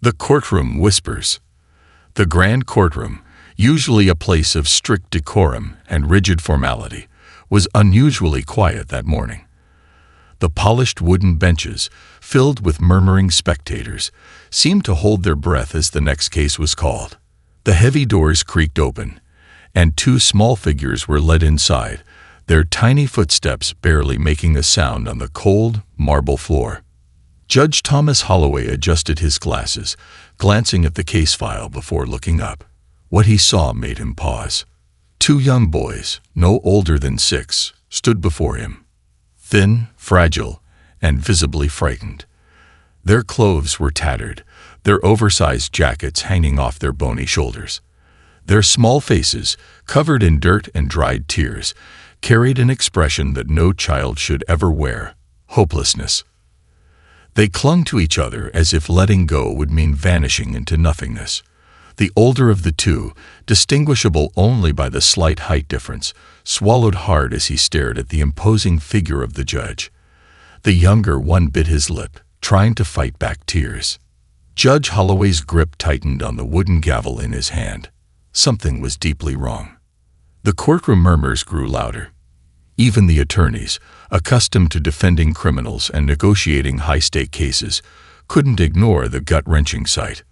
The courtroom whispers. The grand courtroom, usually a place of strict decorum and rigid formality, was unusually quiet that morning. The polished wooden benches, filled with murmuring spectators, seemed to hold their breath as the next case was called. The heavy doors creaked open, and two small figures were led inside, their tiny footsteps barely making a sound on the cold, marble floor. Judge Thomas Holloway adjusted his glasses, glancing at the case file before looking up. What he saw made him pause. Two young boys, no older than 6, stood before him. Thin, fragile, and visibly frightened. Their clothes were tattered, their oversized jackets hanging off their bony shoulders. Their small faces, covered in dirt and dried tears, carried an expression that no child should ever wear: hopelessness. They clung to each other as if letting go would mean vanishing into nothingness. The older of the two, distinguishable only by the slight height difference, swallowed hard as he stared at the imposing figure of the judge. The younger one bit his lip, trying to fight back tears. Judge Holloway's grip tightened on the wooden gavel in his hand. Something was deeply wrong. The courtroom murmurs grew louder. Even the attorneys, accustomed to defending criminals and negotiating high-stake cases, couldn't ignore the gut-wrenching sight.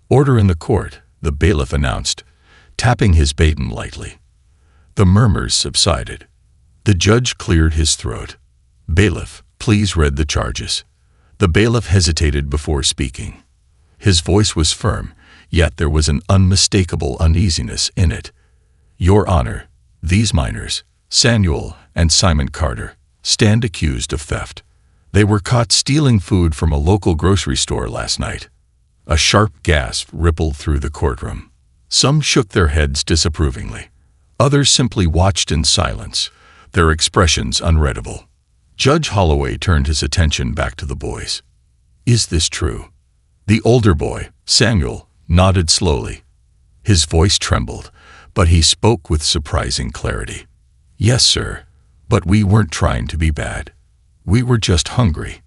"Order in the court," the bailiff announced, tapping his baton lightly. The murmurs subsided. The judge cleared his throat. "Bailiff, please read the charges." The bailiff hesitated before speaking. His voice was firm, yet there was an unmistakable uneasiness in it. "Your Honor, these minors, Samuel and Simon Carter, stand accused of theft. They were caught stealing food from a local grocery store last night." A sharp gasp rippled through the courtroom. Some shook their heads disapprovingly. Others simply watched in silence, their expressions unreadable. Judge Holloway turned his attention back to the boys. "Is this true?" The older boy, Samuel, nodded slowly. His voice trembled, but he spoke with surprising clarity. "Yes, sir, but we weren't trying to be bad. We were just hungry."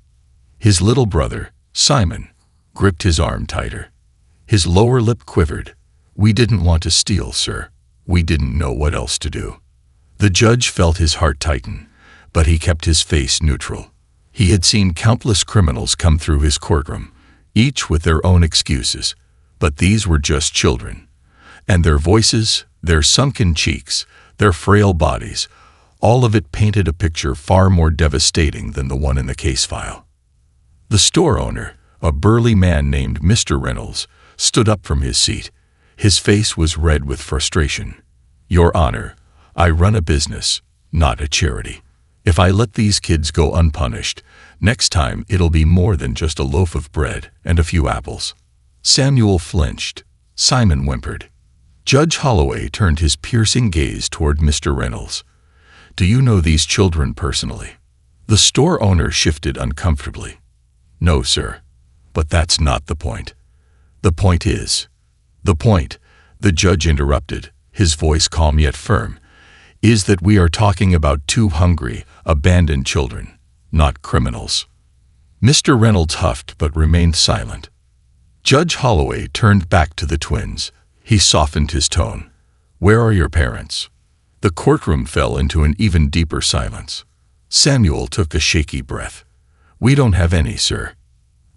His little brother, Simon, gripped his arm tighter. His lower lip quivered. "We didn't want to steal, sir. We didn't know what else to do." The judge felt his heart tighten, but he kept his face neutral. He had seen countless criminals come through his courtroom, each with their own excuses, but these were just children. And their voices, their sunken cheeks, their frail bodies, all of it painted a picture far more devastating than the one in the case file. The store owner, a burly man named Mr. Reynolds, stood up from his seat. His face was red with frustration. "Your Honor, I run a business, not a charity. If I let these kids go unpunished, next time it'll be more than just a loaf of bread and a few apples." Samuel flinched. Simon whimpered. Judge Holloway turned his piercing gaze toward Mr. Reynolds. "Do you know these children personally?" The store owner shifted uncomfortably. "No, sir. But that's not the point." "The point is." "The point," the judge interrupted, his voice calm yet firm, "is that we are talking about two hungry, abandoned children, not criminals." Mr. Reynolds huffed but remained silent. Judge Holloway turned back to the twins. He softened his tone. "Where are your parents?" The courtroom fell into an even deeper silence. Samuel took a shaky breath. "We don't have any, sir."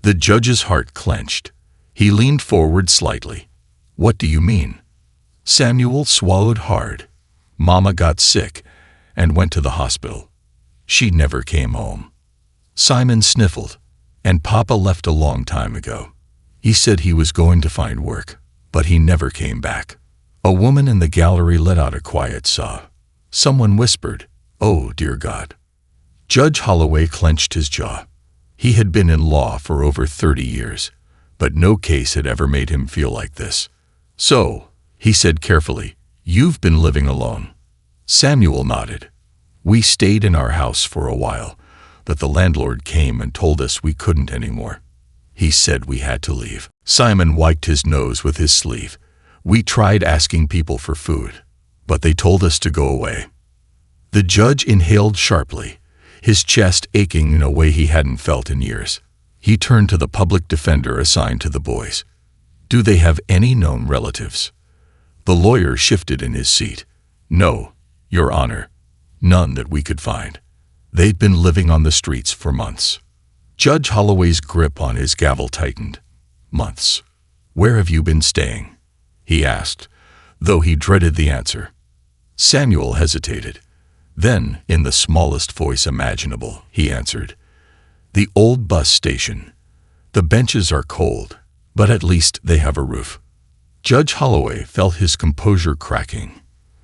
The judge's heart clenched. He leaned forward slightly. "What do you mean?" Samuel swallowed hard. "Mama got sick and went to the hospital. She never came home." Simon sniffled. "And Papa left a long time ago. He said he was going to find work, but he never came back." A woman in the gallery let out a quiet sob. Someone whispered, "Oh, dear God." Judge Holloway clenched his jaw. He had been in law for over 30 years, but no case had ever made him feel like this. "So," he said carefully, "you've been living alone." Samuel nodded. "We stayed in our house for a while, but the landlord came and told us we couldn't anymore. He said we had to leave." Simon wiped his nose with his sleeve. "We tried asking people for food, but they told us to go away." The judge inhaled sharply, his chest aching in a way he hadn't felt in years. He turned to the public defender assigned to the boys. Do they have any known relatives? The lawyer shifted in his seat. No, Your Honor, none that we could find. They'd been living on the streets for months. Judge Holloway's grip on his gavel tightened. Months. Where have you been staying? He asked, though he dreaded the answer. Samuel hesitated. Then, in the smallest voice imaginable, he answered, The old bus station. The benches are cold, but at least they have a roof. Judge Holloway felt his composure cracking.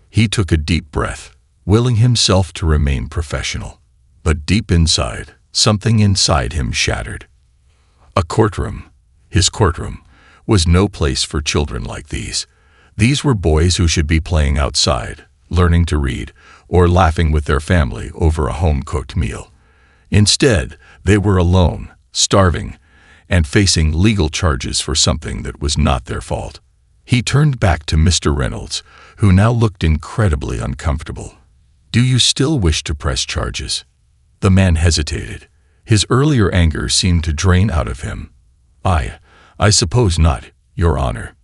He took a deep breath, willing himself to remain professional. But deep inside, something inside him shattered. A courtroom, his courtroom, was no place for children like these. These were boys who should be playing outside, learning to read, or laughing with their family over a home-cooked meal. Instead, they were alone, starving, and facing legal charges for something that was not their fault. He turned back to Mr. Reynolds, who now looked incredibly uncomfortable. Do you still wish to press charges? The man hesitated. His earlier anger seemed to drain out of him. I suppose not, Your Honor.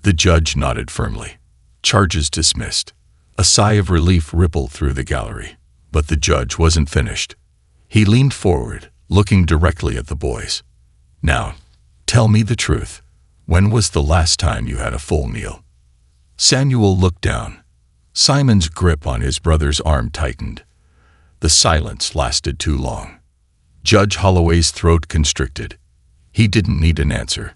The judge nodded firmly. Charges dismissed. A sigh of relief rippled through the gallery. But the judge wasn't finished. He leaned forward, looking directly at the boys. Now, tell me the truth. When was the last time you had a full meal? Samuel looked down. Simon's grip on his brother's arm tightened. The silence lasted too long. Judge Holloway's throat constricted. He didn't need an answer.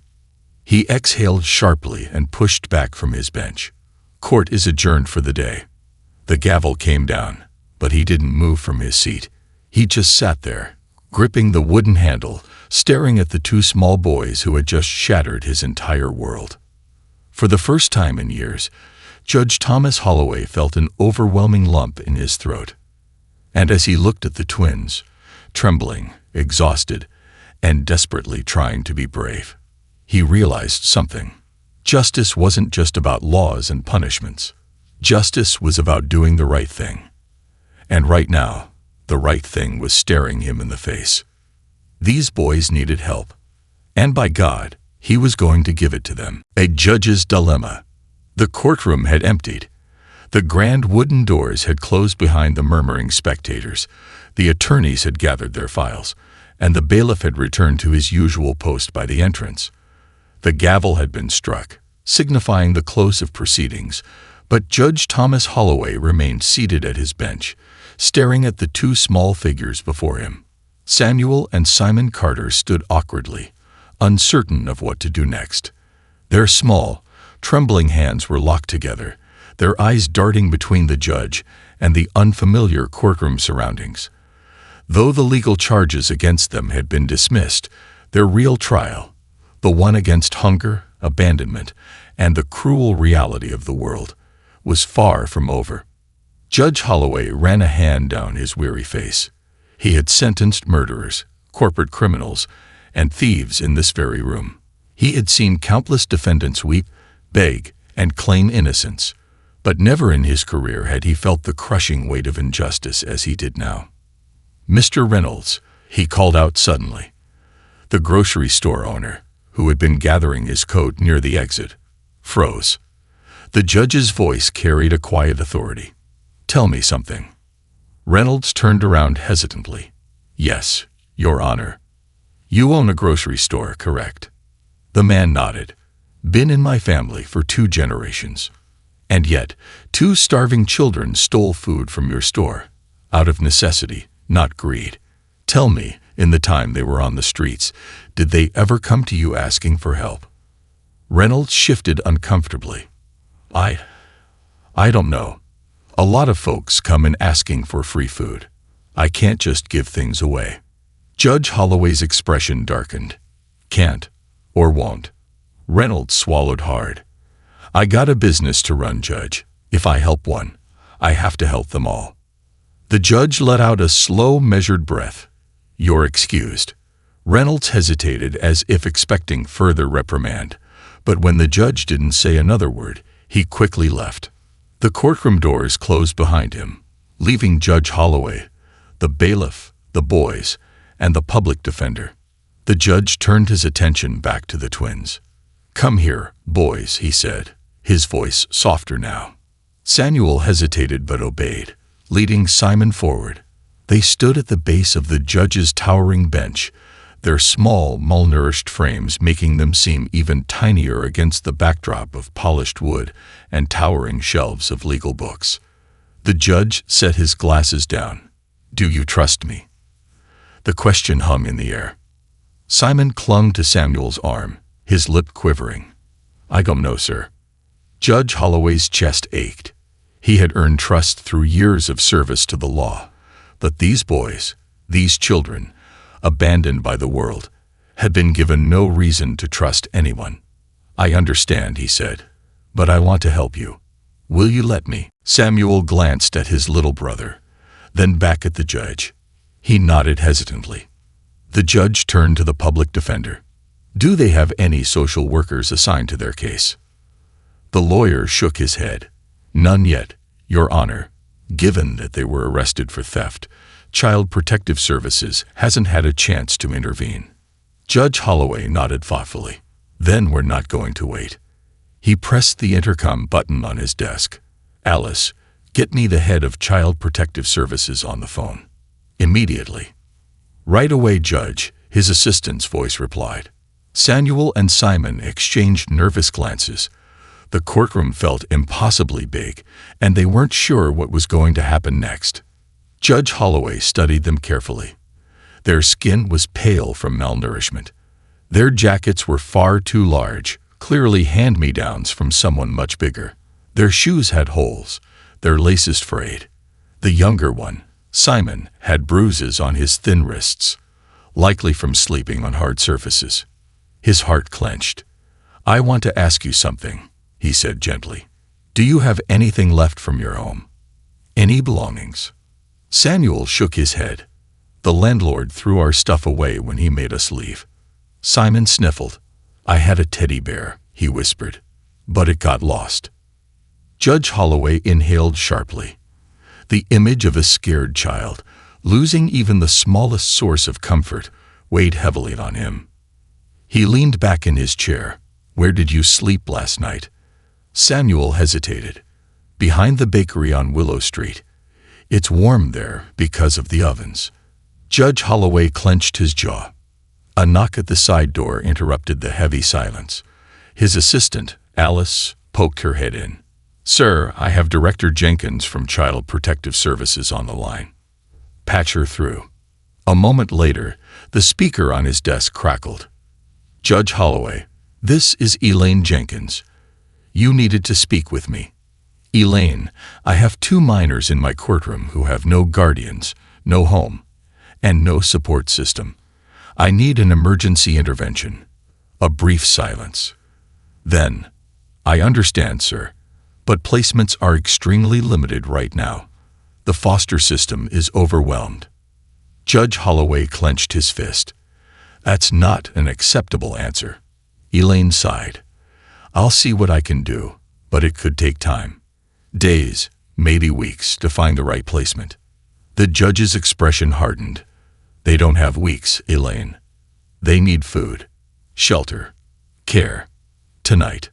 He exhaled sharply and pushed back from his bench. Court is adjourned for the day. The gavel came down, but he didn't move from his seat. He just sat there, gripping the wooden handle, staring at the two small boys who had just shattered his entire world. For the first time in years, Judge Thomas Holloway felt an overwhelming lump in his throat. And as he looked at the twins, trembling, exhausted, and desperately trying to be brave, he realized something. Justice wasn't just about laws and punishments. Justice was about doing the right thing. And right now, the right thing was staring him in the face. These boys needed help. And by God, he was going to give it to them. A judge's dilemma. The courtroom had emptied. The grand wooden doors had closed behind the murmuring spectators. The attorneys had gathered their files, and the bailiff had returned to his usual post by the entrance. The gavel had been struck, signifying the close of proceedings, but Judge Thomas Holloway remained seated at his bench, staring at the two small figures before him. Samuel and Simon Carter stood awkwardly, uncertain of what to do next. Their small, trembling hands were locked together, their eyes darting between the judge and the unfamiliar courtroom surroundings. Though the legal charges against them had been dismissed, their real trial, the one against hunger, abandonment, and the cruel reality of the world, was far from over. Judge Holloway ran a hand down his weary face. He had sentenced murderers, corporate criminals, and thieves in this very room. He had seen countless defendants weep, beg, and claim innocence, but never in his career had he felt the crushing weight of injustice as he did now. Mr. Reynolds, he called out suddenly. The grocery store owner, who had been gathering his coat near the exit, froze. The judge's voice carried a quiet authority. Tell me something. Reynolds turned around hesitantly. Yes, Your Honor. You own a grocery store, correct? The man nodded. Been in my family for 2 generations. And yet, 2 starving children stole food from your store, out of necessity, not greed. Tell me, in the time they were on the streets, did they ever come to you asking for help? Reynolds shifted uncomfortably. I don't know. A lot of folks come in asking for free food. I can't just give things away. Judge Holloway's expression darkened. Can't, or won't. Reynolds swallowed hard. I got a business to run, Judge. If I help one, I have to help them all. The judge let out a slow, measured breath. You're excused. Reynolds hesitated as if expecting further reprimand, but when the judge didn't say another word, he quickly left. The courtroom doors closed behind him, leaving Judge Holloway, the bailiff, the boys, and the public defender. The judge turned his attention back to the twins. "Come here, boys," he said, his voice softer now. Samuel hesitated but obeyed, leading Simon forward. They stood at the base of the judge's towering bench, their small, malnourished frames making them seem even tinier against the backdrop of polished wood and towering shelves of legal books. The judge set his glasses down. "Do you trust me?" The question hung in the air. Simon clung to Samuel's arm, his lip quivering. "I don't know, sir." Judge Holloway's chest ached. He had earned trust through years of service to the law. But these boys, these children, abandoned by the world, had been given no reason to trust anyone. "I understand," he said, "but I want to help you. Will you let me?" Samuel glanced at his little brother, then back at the judge. He nodded hesitantly. The judge turned to the public defender. "Do they have any social workers assigned to their case?" The lawyer shook his head. "None yet, Your Honor. Given that they were arrested for theft, Child Protective Services hasn't had a chance to intervene." Judge Holloway nodded thoughtfully. "Then we're not going to wait." He pressed the intercom button on his desk. "Alice, get me the head of Child Protective Services on the phone." "Immediately." "Right away, Judge," his assistant's voice replied. Samuel and Simon exchanged nervous glances. The courtroom felt impossibly big, and they weren't sure what was going to happen next. Judge Holloway studied them carefully. Their skin was pale from malnourishment. Their jackets were far too large, clearly hand-me-downs from someone much bigger. Their shoes had holes, their laces frayed. The younger one, Simon, had bruises on his thin wrists, likely from sleeping on hard surfaces. His heart clenched. "I want to ask you something," he said gently. "Do you have anything left from your home? Any belongings?" Samuel shook his head. "The landlord threw our stuff away when he made us leave." Simon sniffled. "I had a teddy bear," he whispered, "but it got lost." Judge Holloway inhaled sharply. The image of a scared child, losing even the smallest source of comfort, weighed heavily on him. He leaned back in his chair. "Where did you sleep last night?" Samuel hesitated. "Behind the bakery on Willow Street. It's warm there because of the ovens." Judge Holloway clenched his jaw. A knock at the side door interrupted the heavy silence. His assistant, Alice, poked her head in. "Sir, I have Director Jenkins from Child Protective Services on the line." "Patch her through." A moment later, the speaker on his desk crackled. "Judge Holloway, this is Elaine Jenkins. You needed to speak with me." "Elaine, I have 2 minors in my courtroom who have no guardians, no home, and no support system. I need an emergency intervention." A brief silence. Then, "I understand, sir, but placements are extremely limited right now. The foster system is overwhelmed." Judge Holloway clenched his fist. "That's not an acceptable answer." Elaine sighed. "I'll see what I can do, but it could take time. Days, maybe weeks, to find the right placement." The judge's expression hardened. "They don't have weeks, Elaine. They need food, shelter, care. Tonight."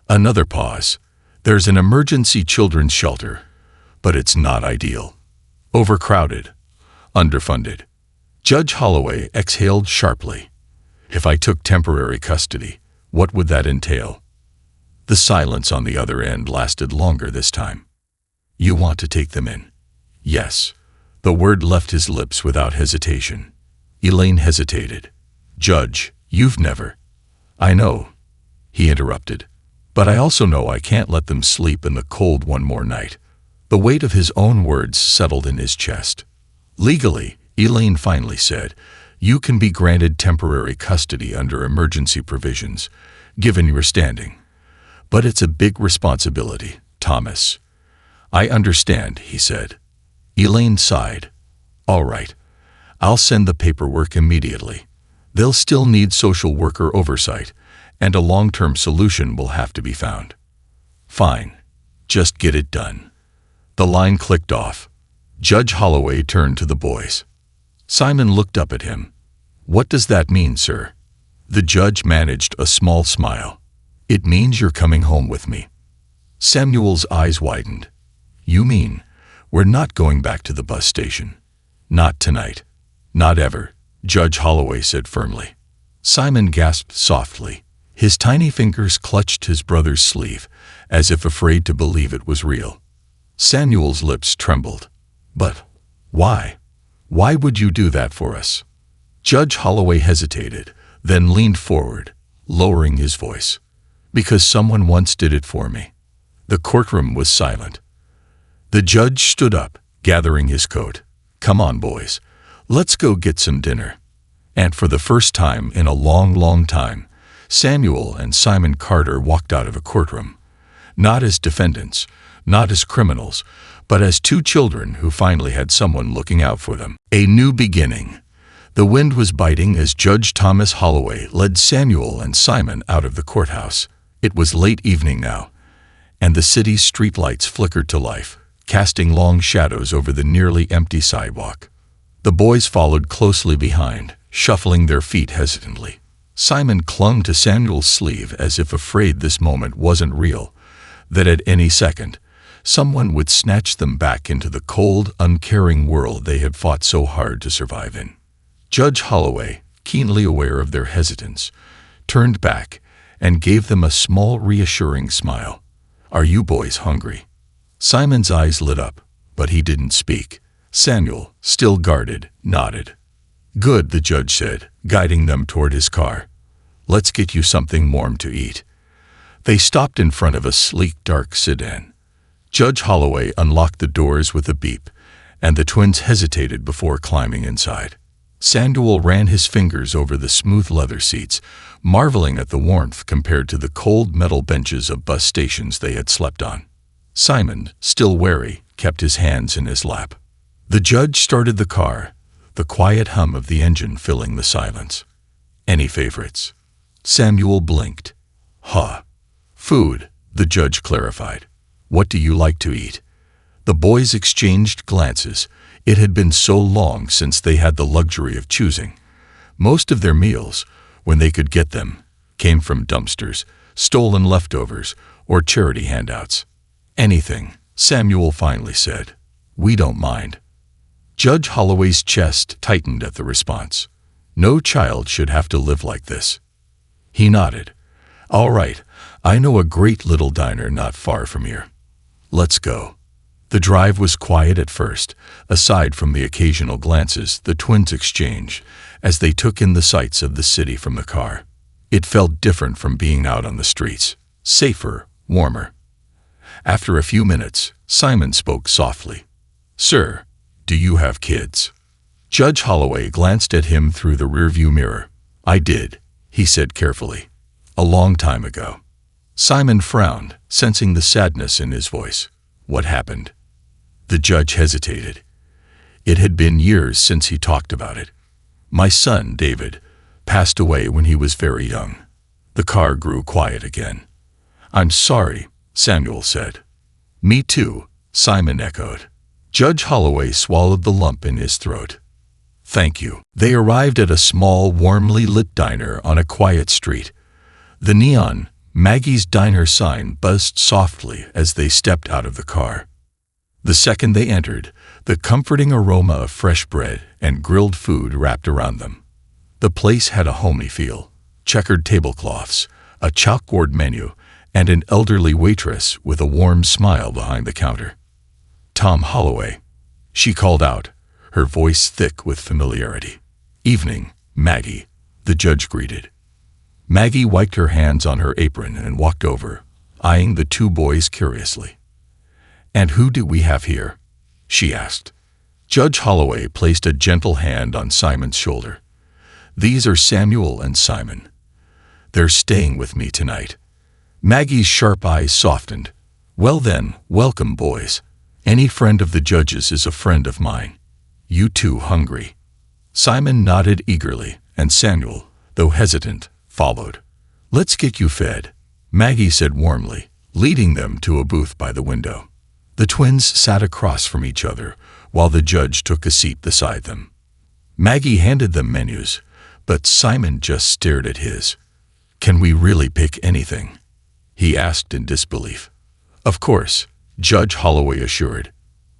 Another pause. "There's an emergency children's shelter, but it's not ideal. Overcrowded, underfunded." Judge Holloway exhaled sharply. "If I took temporary custody, what would that entail?" The silence on the other end lasted longer this time. "You want to take them in?" "Yes." The word left his lips without hesitation. Elaine hesitated. "Judge, you've never—" "I know," he interrupted. "But I also know I can't let them sleep in the cold one more night." The weight of his own words settled in his chest. "Legally," Elaine finally said, "you can be granted temporary custody under emergency provisions, given your standing. But it's a big responsibility, Thomas." "I understand," he said. Elaine sighed. "All right. I'll send the paperwork immediately. They'll still need social worker oversight, and a long-term solution will have to be found." "Fine. Just get it done." The line clicked off. Judge Holloway turned to the boys. Simon looked up at him. "What does that mean, sir?" The judge managed a small smile. It means you're coming home with me. Samuel's eyes widened. You mean we're not going back to the bus station? Not tonight. Not ever, Judge Holloway said firmly. Simon gasped softly. His tiny fingers clutched his brother's sleeve, as if afraid to believe it was real. Samuel's lips trembled. But why? Why would you do that for us? Judge Holloway hesitated, then leaned forward, lowering his voice. Because someone once did it for me. The courtroom was silent. The judge stood up, gathering his coat. Come on, boys. Let's go get some dinner. And for the first time in a long, long time, Samuel and Simon Carter walked out of a courtroom. Not as defendants, not as criminals, but as two children who finally had someone looking out for them. A new beginning. The wind was biting as Judge Thomas Holloway led Samuel and Simon out of the courthouse. It was late evening now, and the city's streetlights flickered to life, casting long shadows over the nearly empty sidewalk. The boys followed closely behind, shuffling their feet hesitantly. Simon clung to Samuel's sleeve as if afraid this moment wasn't real, that at any second, someone would snatch them back into the cold, uncaring world they had fought so hard to survive in. Judge Holloway, keenly aware of their hesitance, turned back and gave them a small, reassuring smile. Are you boys hungry? Simon's eyes lit up, but he didn't speak. Samuel, still guarded, nodded. Good, the judge said, guiding them toward his car. Let's get you something warm to eat. They stopped in front of a sleek, dark sedan. Judge Holloway unlocked the doors with a beep, and the twins hesitated before climbing inside. Samuel ran his fingers over the smooth leather seats, marveling at the warmth compared to the cold metal benches of bus stations they had slept on. Simon, still wary, kept his hands in his lap. The judge started the car, the quiet hum of the engine filling the silence. Any favorites? Samuel blinked. Food, the judge clarified. What do you like to eat? The boys exchanged glances. It had been so long since they had the luxury of choosing. Most of their meals, when they could get them, came from dumpsters, stolen leftovers, or charity handouts. Anything, Samuel finally said. We don't mind. Judge Holloway's chest tightened at the response. No child should have to live like this. He nodded. All right, I know a great little diner not far from here. Let's go. The drive was quiet at first, aside from the occasional glances the twins exchanged as they took in the sights of the city from the car. It felt different from being out on the streets, safer, warmer. After a few minutes, Simon spoke softly. Sir, do you have kids? Judge Holloway glanced at him through the rearview mirror. I did, he said carefully. A long time ago. Simon frowned, sensing the sadness in his voice. What happened? The judge hesitated. It had been years since he talked about it. My son, David, passed away when he was very young. The car grew quiet again. I'm sorry, Samuel said. Me too, Simon echoed. Judge Holloway swallowed the lump in his throat. Thank you. They arrived at a small, warmly lit diner on a quiet street. The neon, Maggie's Diner sign buzzed softly as they stepped out of the car. The second they entered, the comforting aroma of fresh bread and grilled food wrapped around them. The place had a homey feel, checkered tablecloths, a chalkboard menu, and an elderly waitress with a warm smile behind the counter. Tom Holloway, she called out, her voice thick with familiarity. Evening, Maggie, the judge greeted. Maggie wiped her hands on her apron and walked over, eyeing the two boys curiously. And who do we have here? She asked. Judge Holloway placed a gentle hand on Simon's shoulder. These are Samuel and Simon. They're staying with me tonight. Maggie's sharp eyes softened. Well then, welcome, boys. Any friend of the judge's is a friend of mine. You two hungry? Simon nodded eagerly, and Samuel, though hesitant, followed. Let's get you fed, Maggie said warmly, leading them to a booth by the window. The twins sat across from each other, while the judge took a seat beside them. Maggie handed them menus, but Simon just stared at his. Can we really pick anything? he asked in disbelief. Of course, Judge Holloway assured.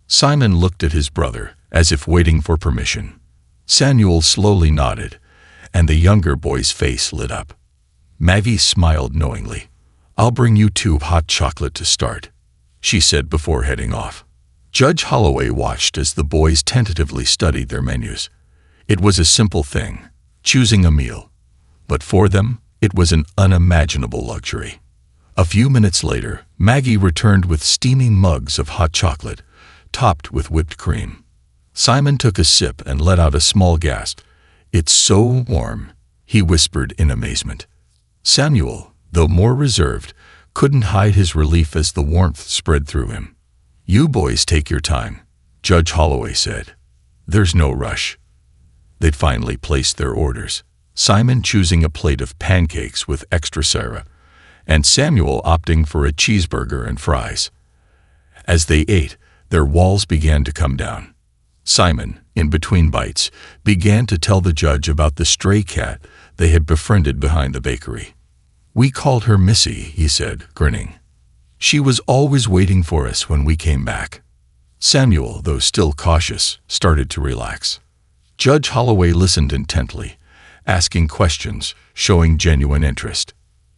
Simon looked at his brother, as if waiting for permission. Samuel slowly nodded, and the younger boy's face lit up. Maggie smiled knowingly. "I'll bring you 2 hot chocolate to start," she said before heading off. Judge Holloway watched as the boys tentatively studied their menus. It was a simple thing, choosing a meal. But for them, it was an unimaginable luxury. A few minutes later, Maggie returned with steaming mugs of hot chocolate, topped with whipped cream. Simon took a sip and let out a small gasp. "It's so warm," he whispered in amazement. Samuel, though more reserved, couldn't hide his relief as the warmth spread through him. "You boys take your time," Judge Holloway said. "There's no rush." They'd finally placed their orders, Simon choosing a plate of pancakes with extra syrup, and Samuel opting for a cheeseburger and fries. As they ate, their walls began to come down. Simon, in between bites, began to tell the judge about the stray cat they had befriended behind the bakery. "We called her Missy," he said, grinning. "She was always waiting for us when we came back." Samuel, though still cautious, started to relax. Judge Holloway listened intently, asking questions, showing genuine interest.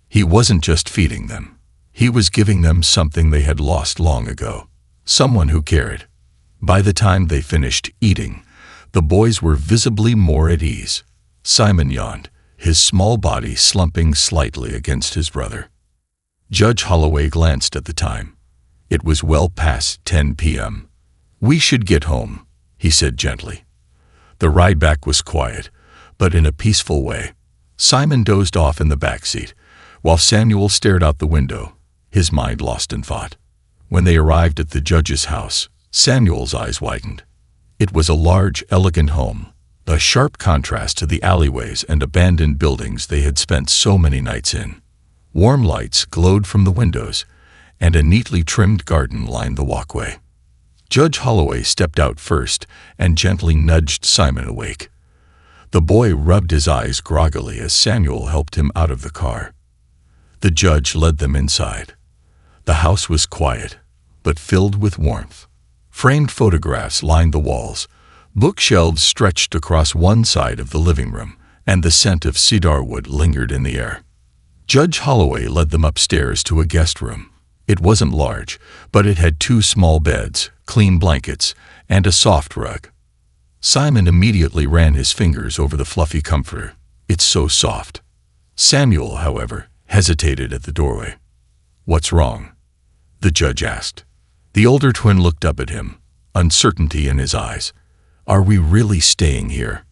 He wasn't just feeding them. He was giving them something they had lost long ago, someone who cared. By the time they finished eating, the boys were visibly more at ease. Simon yawned, his small body slumping slightly against his brother. Judge Holloway glanced at the time. It was well past 10 p.m. "We should get home," he said gently. The ride back was quiet, but in a peaceful way. Simon dozed off in the back seat, while Samuel stared out the window, his mind lost in thought. When they arrived at the judge's house, Samuel's eyes widened. It was a large, elegant home, a sharp contrast to the alleyways and abandoned buildings they had spent so many nights in. Warm lights glowed from the windows, and a neatly trimmed garden lined the walkway. Judge Holloway stepped out first and gently nudged Simon awake. The boy rubbed his eyes groggily as Samuel helped him out of the car. The judge led them inside. The house was quiet, but filled with warmth. Framed photographs lined the walls, bookshelves stretched across one side of the living room, and the scent of cedar wood lingered in the air. Judge Holloway led them upstairs to a guest room. It wasn't large, but it had 2 small beds, clean blankets, and a soft rug. Simon immediately ran his fingers over the fluffy comforter. "It's so soft." Samuel, however, hesitated at the doorway. "What's wrong?" the judge asked. The older twin looked up at him, uncertainty in his eyes. "Are we really staying here?"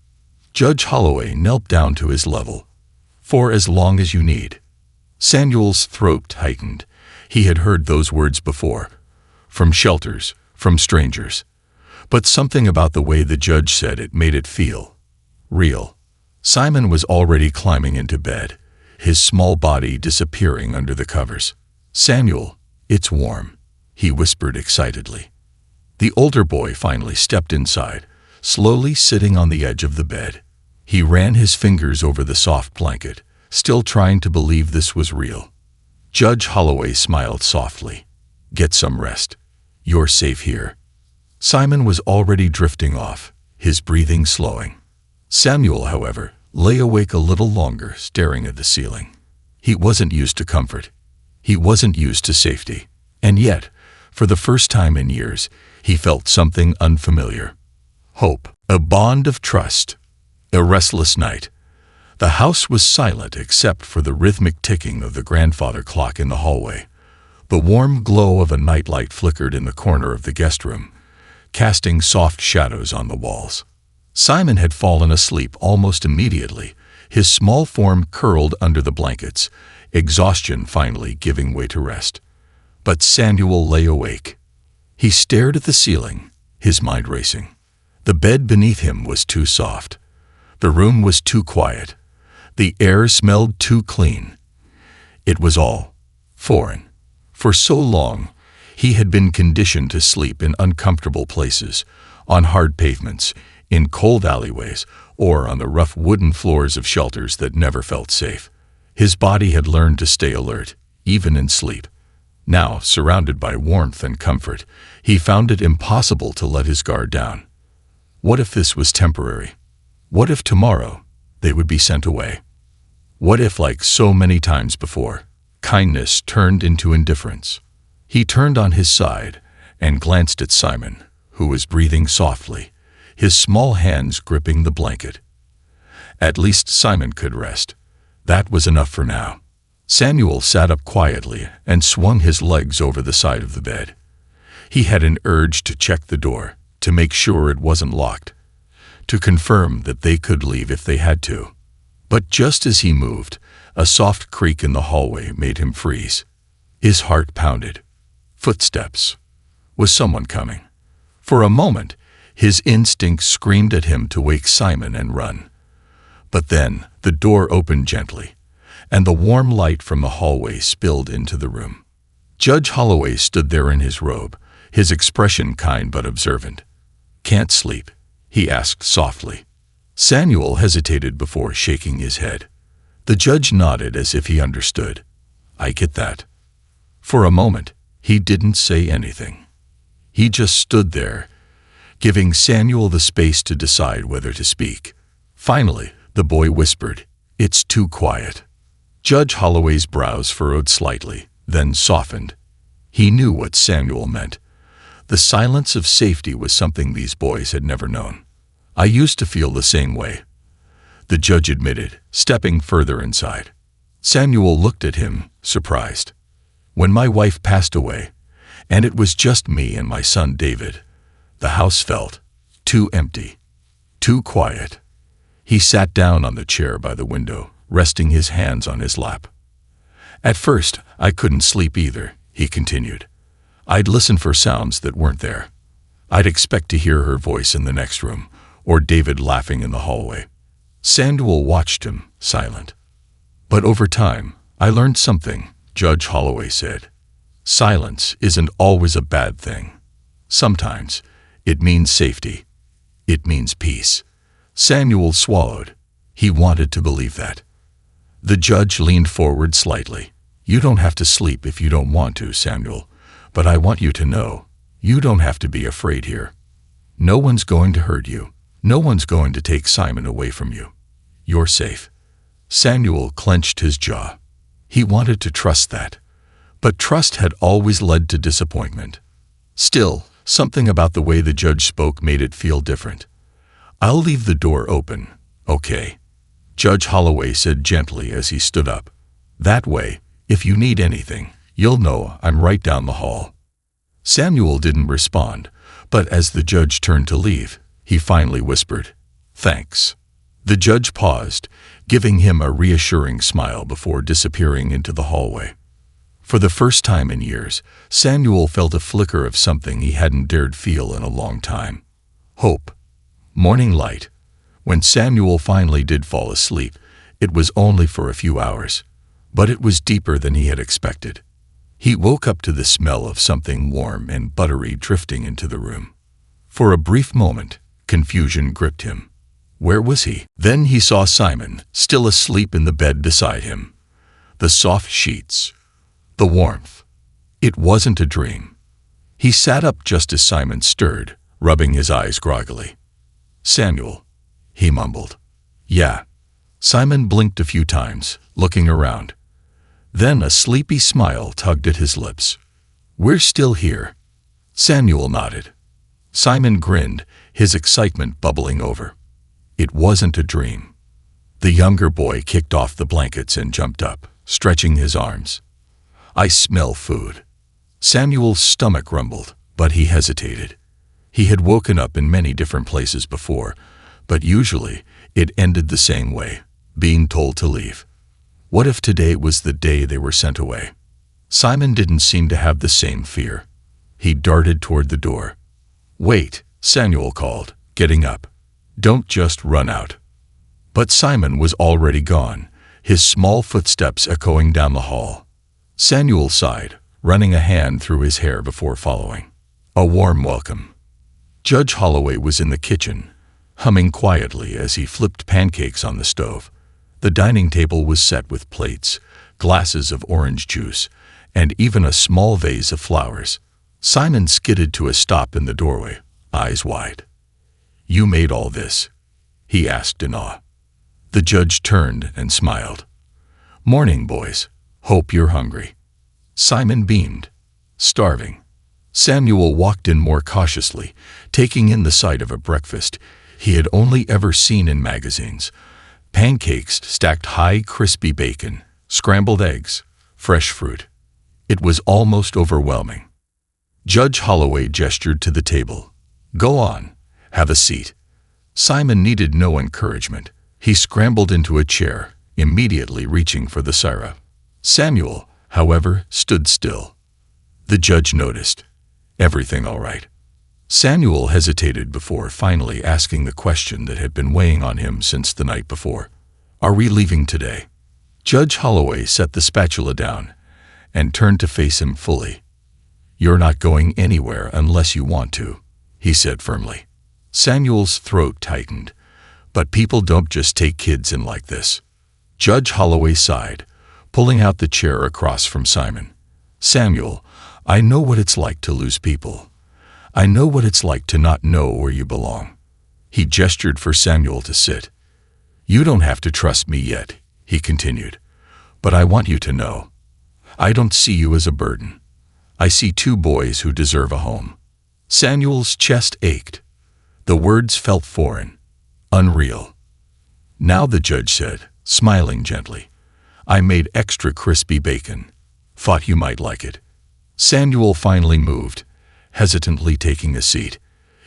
Judge Holloway knelt down to his level. "For as long as you need." Samuel's throat tightened. He had heard those words before, from shelters, from strangers. But something about the way the judge said it made it feel real. Simon was already climbing into bed, his small body disappearing under the covers. "Samuel, it's warm," he whispered excitedly. The older boy finally stepped inside, slowly sitting on the edge of the bed. He ran his fingers over the soft blanket, still trying to believe this was real. Judge Holloway smiled softly. "Get some rest. You're safe here." Simon was already drifting off, his breathing slowing. Samuel, however, lay awake a little longer, staring at the ceiling. He wasn't used to comfort. He wasn't used to safety. And yet, for the first time in years, he felt something unfamiliar. Hope, a bond of trust. A restless night. The house was silent except for the rhythmic ticking of the grandfather clock in the hallway. The warm glow of a nightlight flickered in the corner of the guest room, casting soft shadows on the walls. Simon had fallen asleep almost immediately, his small form curled under the blankets, exhaustion finally giving way to rest. But Samuel lay awake. He stared at the ceiling, his mind racing. The bed beneath him was too soft. The room was too quiet. The air smelled too clean. It was all foreign. For so long, he had been conditioned to sleep in uncomfortable places, on hard pavements, in cold alleyways, or on the rough wooden floors of shelters that never felt safe. His body had learned to stay alert, even in sleep. Now, surrounded by warmth and comfort, he found it impossible to let his guard down. What if this was temporary? What if tomorrow they would be sent away? What if, like so many times before, kindness turned into indifference? He turned on his side and glanced at Simon, who was breathing softly, his small hands gripping the blanket. At least Simon could rest. That was enough for now. Samuel sat up quietly and swung his legs over the side of the bed. He had an urge to check the door, to make sure it wasn't locked, to confirm that they could leave if they had to. But just as he moved, a soft creak in the hallway made him freeze. His heart pounded. Footsteps. Was someone coming? For a moment, his instinct screamed at him to wake Simon and run. But then the door opened gently, and the warm light from the hallway spilled into the room. Judge Holloway stood there in his robe, his expression kind but observant. "Can't sleep?" he asked softly. Samuel hesitated before shaking his head. The judge nodded as if he understood. "I get that." For a moment, he didn't say anything. He just stood there, giving Samuel the space to decide whether to speak. Finally, the boy whispered, "It's too quiet." Judge Holloway's brows furrowed slightly, then softened. He knew what Samuel meant. The silence of safety was something these boys had never known. "I used to feel the same way," the judge admitted, stepping further inside. Samuel looked at him, surprised. "When my wife passed away, and it was just me and my son David, the house felt too empty, too quiet." He sat down on the chair by the window, resting his hands on his lap. "At first, I couldn't sleep either," he continued. "I'd listen for sounds that weren't there. I'd expect to hear her voice in the next room, or David laughing in the hallway." Samuel watched him, silent. "But over time, I learned something," Judge Holloway said. "Silence isn't always a bad thing. Sometimes it means safety. It means peace." Samuel swallowed. He wanted to believe that. The judge leaned forward slightly. "You don't have to sleep if you don't want to, Samuel, but I want you to know, you don't have to be afraid here. No one's going to hurt you. No one's going to take Simon away from you. You're safe." Samuel clenched his jaw. He wanted to trust that, but trust had always led to disappointment. Still, something about the way the judge spoke made it feel different. "I'll leave the door open, okay?" Judge Holloway said gently as he stood up. "That way, if you need anything, you'll know I'm right down the hall." Samuel didn't respond, but as the judge turned to leave, he finally whispered, "Thanks." The judge paused, giving him a reassuring smile before disappearing into the hallway. For the first time in years, Samuel felt a flicker of something he hadn't dared feel in a long time. Hope. Morning light. When Samuel finally did fall asleep, it was only for a few hours, but it was deeper than he had expected. He woke up to the smell of something warm and buttery drifting into the room. For a brief moment, confusion gripped him. Where was he? Then he saw Simon, still asleep in the bed beside him. The soft sheets. The warmth. It wasn't a dream. He sat up just as Simon stirred, rubbing his eyes groggily. "Samuel," he mumbled. "Yeah." Simon blinked a few times, looking around. Then a sleepy smile tugged at his lips. "We're still here." Samuel nodded. Simon grinned, his excitement bubbling over. It wasn't a dream. The younger boy kicked off the blankets and jumped up, stretching his arms. "I smell food." Samuel's stomach rumbled, but he hesitated. He had woken up in many different places before, but usually it ended the same way, being told to leave. What if today was the day they were sent away? Simon didn't seem to have the same fear. He darted toward the door. "Wait," Samuel called, getting up. "Don't just run out." But Simon was already gone, his small footsteps echoing down the hall. Samuel sighed, running a hand through his hair before following. A warm welcome. Judge Holloway was in the kitchen, humming quietly as he flipped pancakes on the stove. The dining table was set with plates, glasses of orange juice, and even a small vase of flowers. Simon skidded to a stop in the doorway, eyes wide. "You made all this?" he asked in awe. The judge turned and smiled. "Morning, boys. Hope you're hungry." Simon beamed. "Starving." Samuel walked in more cautiously, taking in the sight of a breakfast he had only ever seen in magazines. Pancakes stacked high, crispy bacon, scrambled eggs, fresh fruit. It was almost overwhelming. Judge Holloway gestured to the table. "Go on, have a seat." Simon needed no encouragement. He scrambled into a chair, immediately reaching for the syrup. Samuel, however, stood still. The judge noticed. "Everything all right?" Samuel hesitated before finally asking the question that had been weighing on him since the night before. "Are we leaving today?" Judge Holloway set the spatula down and turned to face him fully. "You're not going anywhere unless you want to," he said firmly. Samuel's throat tightened. "But people don't just take kids in like this." Judge Holloway sighed, pulling out the chair across from Simon. "Samuel, I know what it's like to lose people. I know what it's like to not know where you belong." He gestured for Samuel to sit. "You don't have to trust me yet," he continued, "but I want you to know. I don't see you as a burden. I see two boys who deserve a home." Samuel's chest ached. The words felt foreign, unreal. "Now," the judge said, smiling gently, "I made extra crispy bacon. Thought you might like it." Samuel finally moved, hesitantly taking a seat.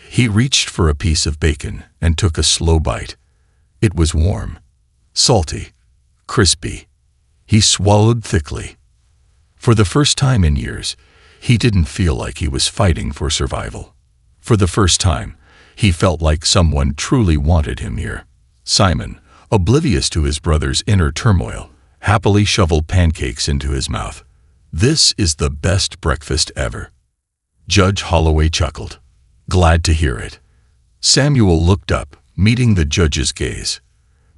He reached for a piece of bacon and took a slow bite. It was warm, salty, crispy. He swallowed thickly. For the first time in years, he didn't feel like he was fighting for survival. For the first time, he felt like someone truly wanted him here. Simon, oblivious to his brother's inner turmoil, happily shoveled pancakes into his mouth. "This is the best breakfast ever." Judge Holloway chuckled. "Glad to hear it." Samuel looked up, meeting the judge's gaze.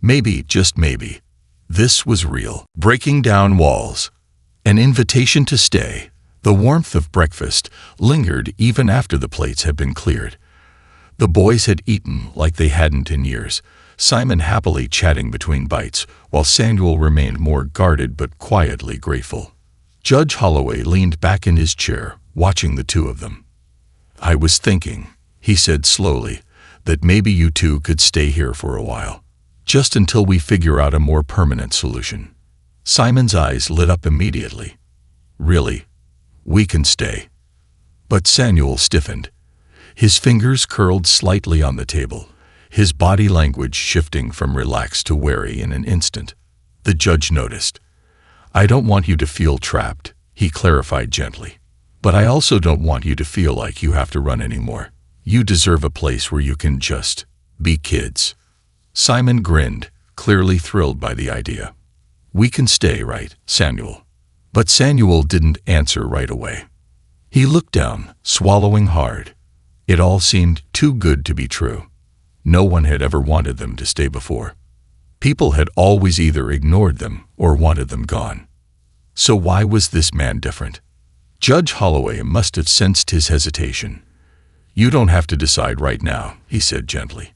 Maybe, just maybe, this was real. Breaking down walls. An invitation to stay. The warmth of breakfast lingered even after the plates had been cleared. The boys had eaten like they hadn't in years, Simon happily chatting between bites, while Samuel remained more guarded but quietly grateful. Judge Holloway leaned back in his chair, watching the two of them. "I was thinking," he said slowly, "that maybe you two could stay here for a while, just until we figure out a more permanent solution." Simon's eyes lit up immediately. "Really? We can stay?" But Samuel stiffened. His fingers curled slightly on the table, his body language shifting from relaxed to wary in an instant. The judge noticed. "I don't want you to feel trapped," he clarified gently. "But I also don't want you to feel like you have to run anymore. You deserve a place where you can just be kids." Simon grinned, clearly thrilled by the idea. "We can stay, right, Samuel?" But Samuel didn't answer right away. He looked down, swallowing hard. It all seemed too good to be true. No one had ever wanted them to stay before. People had always either ignored them or wanted them gone. So why was this man different? Judge Holloway must have sensed his hesitation. "You don't have to decide right now," he said gently.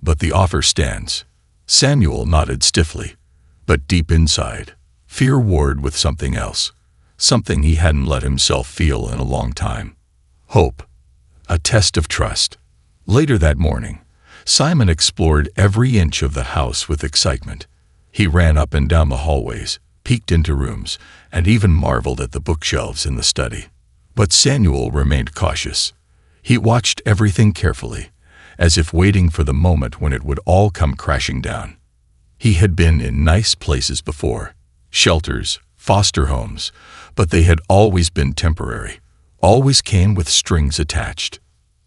"But the offer stands." Samuel nodded stiffly, but deep inside, fear warred with something else, something he hadn't let himself feel in a long time. Hope. A test of trust. Later that morning, Simon explored every inch of the house with excitement. He ran up and down the hallways, peeked into rooms, and even marveled at the bookshelves in the study. But Samuel remained cautious. He watched everything carefully, as if waiting for the moment when it would all come crashing down. He had been in nice places before, shelters, foster homes, but they had always been temporary, always came with strings attached.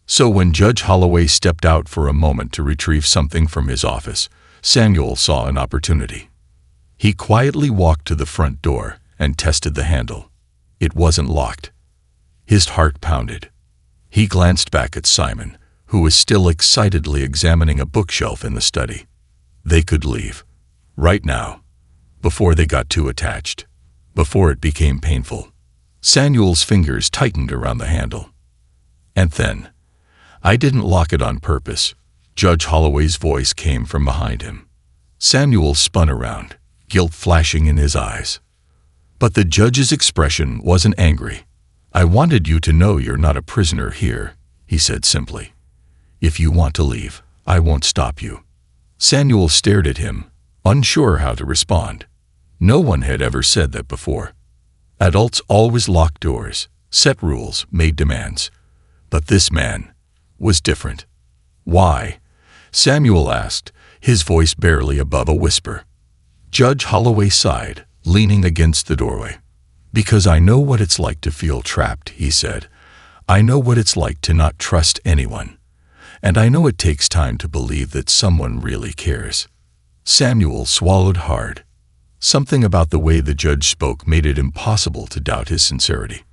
So when Judge Holloway stepped out for a moment to retrieve something from his office, Samuel saw an opportunity. He quietly walked to the front door and tested the handle. It wasn't locked. His heart pounded. He glanced back at Simon, who was still excitedly examining a bookshelf in the study. They could leave. Right now. Before they got too attached. before it became painful. Samuel's fingers tightened around the handle. And then, "I didn't lock it on purpose." Judge Holloway's voice came from behind him. Samuel spun around, guilt flashing in his eyes. But the judge's expression wasn't angry. "I wanted you to know you're not a prisoner here," he said simply. "If you want to leave, I won't stop you." Samuel stared at him, unsure how to respond. No one had ever said that before. Adults always locked doors, set rules, made demands. But this man was different. "Why?" Samuel asked, his voice barely above a whisper. Judge Holloway sighed, leaning against the doorway. "Because I know what it's like to feel trapped," he said. "I know what it's like to not trust anyone. And I know it takes time to believe that someone really cares." Samuel swallowed hard. Something about the way the judge spoke made it impossible to doubt his sincerity.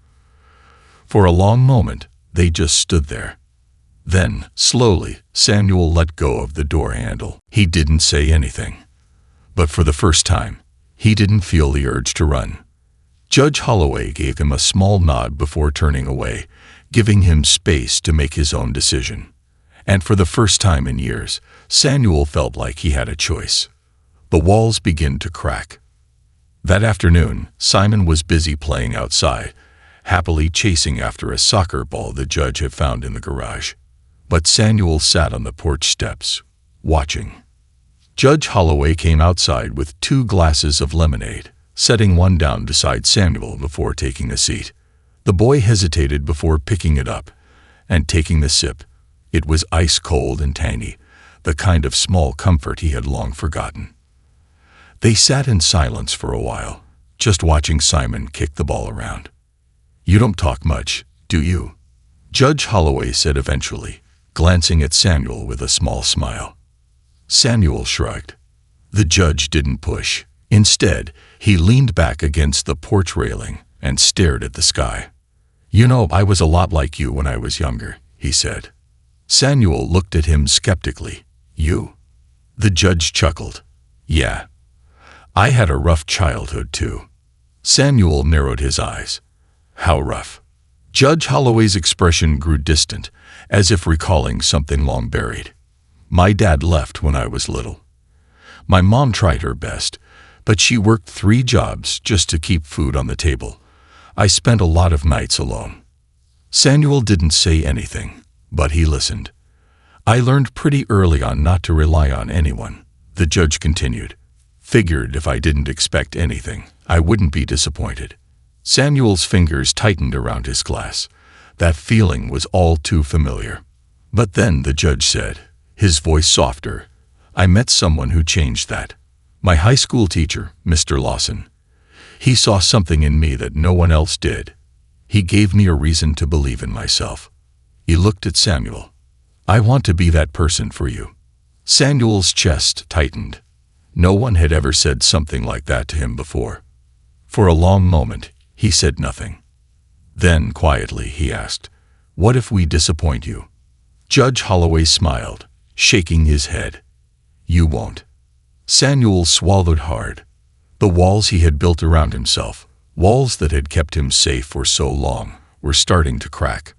For a long moment, they just stood there. Then, slowly, Samuel let go of the door handle. He didn't say anything. But for the first time, he didn't feel the urge to run. Judge Holloway gave him a small nod before turning away, giving him space to make his own decision. And for the first time in years, Samuel felt like he had a choice. The walls began to crack. That afternoon, Simon was busy playing outside, happily chasing after a soccer ball the judge had found in the garage. But Samuel sat on the porch steps, watching. Judge Holloway came outside with 2 glasses of lemonade, setting one down beside Samuel before taking a seat. The boy hesitated before picking it up and taking the sip. It was ice cold and tangy, the kind of small comfort he had long forgotten. They sat in silence for a while, just watching Simon kick the ball around. "You don't talk much, do you?" Judge Holloway said eventually, glancing at Samuel with a small smile. Samuel shrugged. The judge didn't push. Instead, he leaned back against the porch railing and stared at the sky. "You know, I was a lot like you when I was younger," he said. Samuel looked at him skeptically. "You?" The judge chuckled. "Yeah. I had a rough childhood, too." Samuel narrowed his eyes. "How rough?" Judge Holloway's expression grew distant, as if recalling something long buried. "My dad left when I was little. My mom tried her best, but she worked 3 jobs just to keep food on the table. I spent a lot of nights alone." Samuel didn't say anything, but he listened. "I learned pretty early on not to rely on anyone," the judge continued. "Figured if I didn't expect anything, I wouldn't be disappointed." Samuel's fingers tightened around his glass. That feeling was all too familiar. But then the judge said, his voice softer, "I met someone who changed that. My high school teacher, Mr. Lawson. He saw something in me that no one else did. He gave me a reason to believe in myself." He looked at Samuel. "I want to be that person for you." Samuel's chest tightened. No one had ever said something like that to him before. For a long moment, he said nothing. Then, quietly, he asked, "What if we disappoint you?" Judge Holloway smiled, shaking his head. "You won't." Samuel swallowed hard. The walls he had built around himself, walls that had kept him safe for so long, were starting to crack.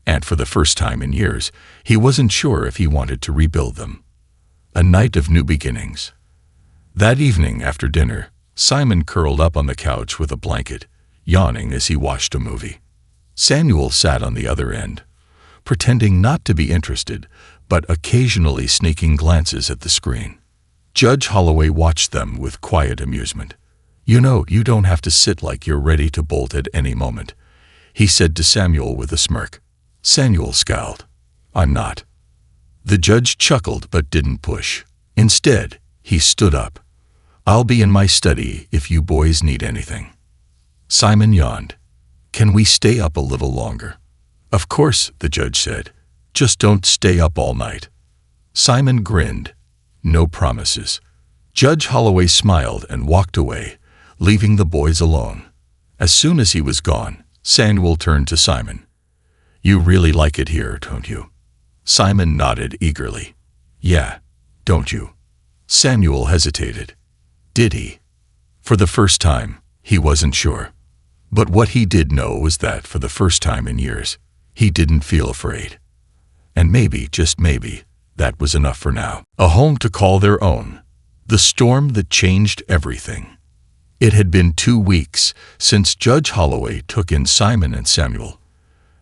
And for the first time in years, he wasn't sure if he wanted to rebuild them. A night of new beginnings. That evening after dinner, Simon curled up on the couch with a blanket, yawning as he watched a movie. Samuel sat on the other end, pretending not to be interested, but occasionally sneaking glances at the screen. Judge Holloway watched them with quiet amusement. "You know, you don't have to sit like you're ready to bolt at any moment," he said to Samuel with a smirk. Samuel scowled. "I'm not." The judge chuckled but didn't push. Instead, he stood up. "I'll be in my study if you boys need anything." Simon yawned. "Can we stay up a little longer?" "Of course," the judge said. "Just don't stay up all night." Simon grinned. No promises. Judge Holloway smiled and walked away, leaving the boys alone. As soon as he was gone, Samuel turned to Simon. "You really like it here, don't you?" Simon nodded eagerly. "Yeah, don't you?" Samuel hesitated. Did he? For the first time, He wasn't sure. But what he did know was that, for the first time in years, he didn't feel afraid. And maybe, just maybe, that was enough for now. A home to call their own. The storm that changed everything. It had been 2 weeks since Judge Holloway took in Simon and Samuel.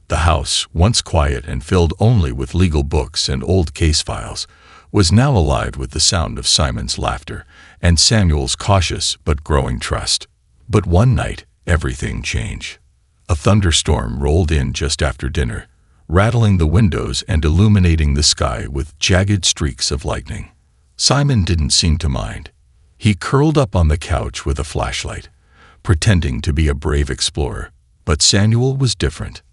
The house, once quiet and filled only with legal books and old case files, was now alive with the sound of Simon's laughter and Samuel's cautious but growing trust. But one night, everything changed. A thunderstorm rolled in just after dinner, rattling the windows and illuminating the sky with jagged streaks of lightning. Simon didn't seem to mind. He curled up on the couch with a flashlight, pretending to be a brave explorer. But Samuel was different.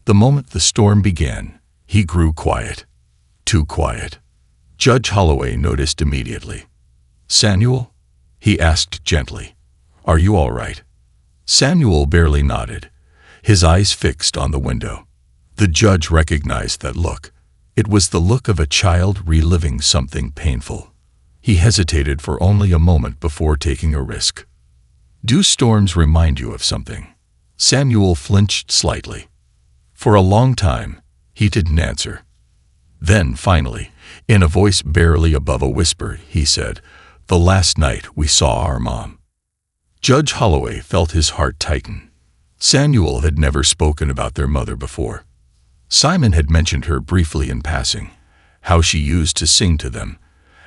The moment the storm began, he grew quiet. Too quiet. Judge Holloway noticed immediately. "Samuel?" he asked gently. "Are you all right?" Samuel barely nodded, his eyes fixed on the window. The judge recognized that look. It was the look of a child reliving something painful. He hesitated for only a moment before taking a risk. "Do storms remind you of something?" Samuel flinched slightly. For a long time, he didn't answer. Then, finally, in a voice barely above a whisper, he said, "The last night we saw our mom." Judge Holloway felt his heart tighten. Samuel had never spoken about their mother before. Simon had mentioned her briefly in passing, how she used to sing to them,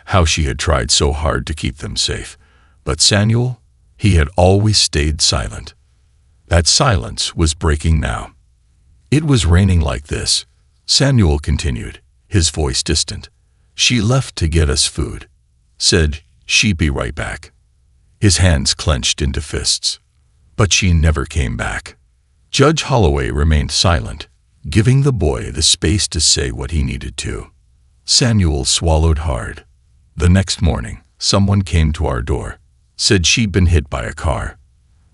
how she had tried so hard to keep them safe. But Samuel, he had always stayed silent. That silence was breaking now. "It was raining like this," Samuel continued, his voice distant. "She left to get us food. Said she'd be right back." His hands clenched into fists. But she never came back. Judge Holloway remained silent, giving the boy the space to say what he needed to. Samuel swallowed hard. The next morning, someone came to our door, said she'd been hit by a car,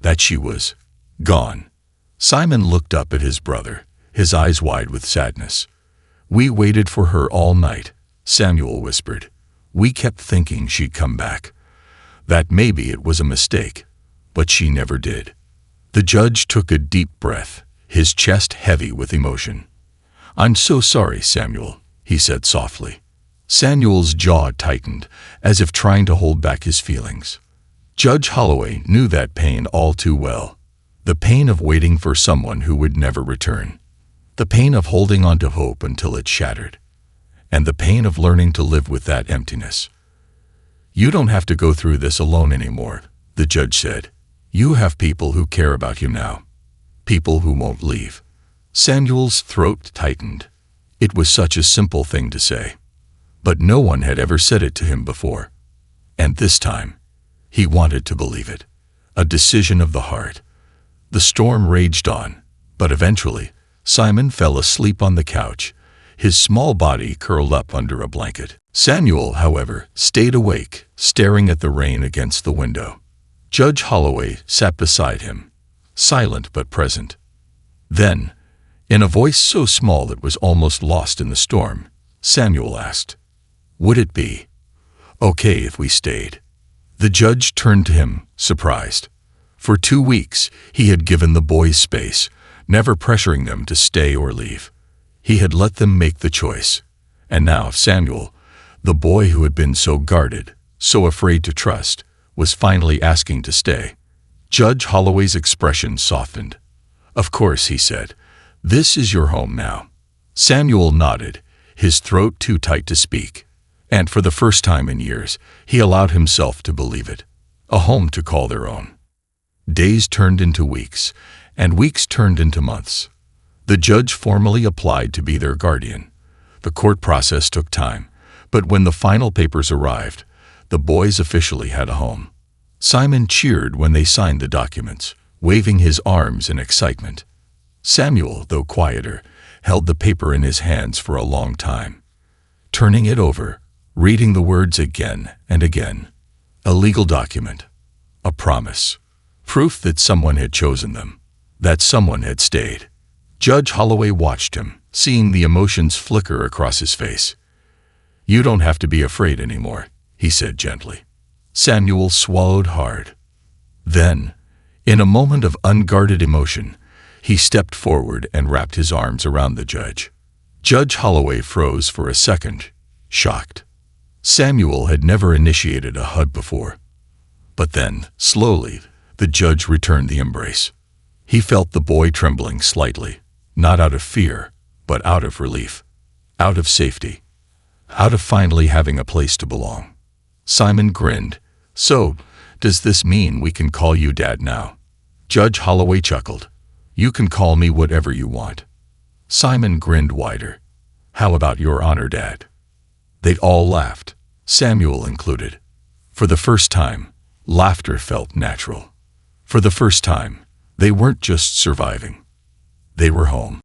that she was gone. Simon looked up at his brother, his eyes wide with sadness. "We waited for her all night," Samuel whispered. "We kept thinking she'd come back, that maybe it was a mistake, but she never did." The judge took a deep breath, his chest heavy with emotion. "I'm so sorry, Samuel," he said softly. Samuel's jaw tightened, as if trying to hold back his feelings. Judge Holloway knew that pain all too well. The pain of waiting for someone who would never return. The pain of holding on to hope until it shattered. And the pain of learning to live with that emptiness. "You don't have to go through this alone anymore," the judge said. "You have people who care about you now. People who won't leave." Samuel's throat tightened. It was such a simple thing to say. But no one had ever said it to him before. And this time, he wanted to believe it. A decision of the heart. The storm raged on, but eventually, Simon fell asleep on the couch, his small body curled up under a blanket. Samuel, however, stayed awake, staring at the rain against the window. Judge Holloway sat beside him, silent but present. Then, in a voice so small it was almost lost in the storm, Samuel asked, "Would it be okay if we stayed?" The judge turned to him, surprised. For 2 weeks, he had given the boys space, never pressuring them to stay or leave. He had let them make the choice. And now Samuel, the boy who had been so guarded, so afraid to trust, was finally asking to stay. Judge Holloway's expression softened. "Of course," he said. "This is your home now." Samuel nodded, his throat too tight to speak. And for the first time in years, he allowed himself to believe it. A home to call their own. Days turned into weeks, and weeks turned into months. The judge formally applied to be their guardian. The court process took time, but when the final papers arrived, the boys officially had a home. Simon cheered when they signed the documents, waving his arms in excitement. Samuel, though quieter, held the paper in his hands for a long time, turning it over, reading the words again and again. A legal document. A promise. Proof that someone had chosen them. That someone had stayed. Judge Holloway watched him, seeing the emotions flicker across his face. "You don't have to be afraid anymore," he said gently. Samuel swallowed hard. Then, In a moment of unguarded emotion, he stepped forward and wrapped his arms around the judge. Judge Holloway froze for a second, shocked. Samuel had never initiated a hug before. But then, slowly, the judge returned the embrace. He felt the boy trembling slightly, not out of fear, but out of relief, out of safety, out of finally having a place to belong. Simon grinned. "So, does this mean we can call you Dad now?" Judge Holloway chuckled. "You can call me whatever you want." Simon grinned wider. "How about Your Honor, Dad?" They all laughed, Samuel included. For the first time, laughter felt natural. For the first time, they weren't just surviving. They were home.